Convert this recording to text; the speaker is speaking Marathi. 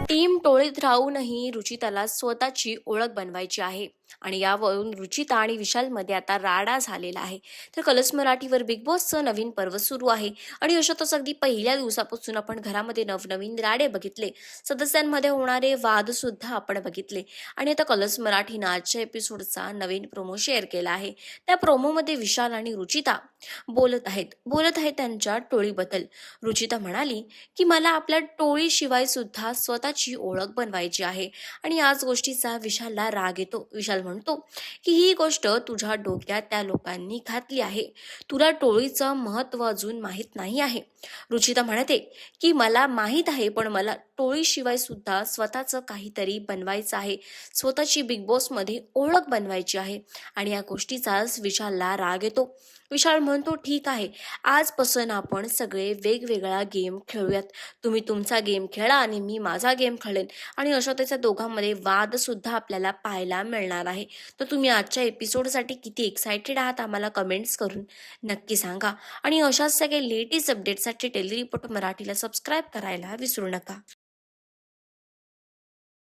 टीम टोळीत राहूनही रुचिताला स्वतःची ओळख बनवायची आहे आणि यावरून रुचिता आणि विशालमध्ये आता राडा झालेला आहे. तर कलर्स मराठीवर बिग बॉसचं नवीन पर्व सुरू आहे आणि अशातच अगदी पहिल्या दिवसापासून आपण घरामध्ये नवनवीन राडे बघितले, सदस्यांमध्ये होणारे वाद सुद्धा आपण बघितले आणि आता कलर्स मराठीनं आजच्या एपिसोडचा नवीन प्रोमो शेअर केला आहे. त्या प्रोमोमध्ये विशाल आणि रुचिता बोलत आहेत त्यांच्या टोळीबद्दल. रुचिता म्हणाली की मला आपल्या टोळीशिवाय सुद्धा स्वतःची ओळख बनवायची आहे आणि याच गोष्टीचा विशालला राग येतो. विशाल म्हणतो की ही गोष्ट तुझ्या डोक्यात त्या लोकांनी घातली आहे, तुला टोळीचं महत्त्व अजून माहीत नाही आहे. रुचिता म्हणते की मला माहीत आहे, पण मला टोळीशिवाय सुद्धा स्वतःचं काहीतरी बनवायचं आहे, स्वतःची बिग बॉसमध्ये ओळख बनवायची आहे आणि या गोष्टीचाच विशालला राग येतो. विशाल म्हणतो ठीक आहे, आजपासून आपण सगळे वेगवेगळा गेम खेळूयात. तुम्ही तुमचा गेम खेळा आणि मी माझा गेम खेळेन आणि अशा त्याच्या दोघांमध्ये वाद सुद्धा आपल्याला पाहायला मिळणार आहे. तर तुम्ही आजच्या एपिसोडसाठी किती एक्सायटेड आहात आम्हाला कमेंट्स करून नक्की सांगा आणि अशाच सगळे लेटेस्ट अपडेटसाठी डेली रिपोर्ट मराठीला सबस्क्राईब करायला विसरू नका.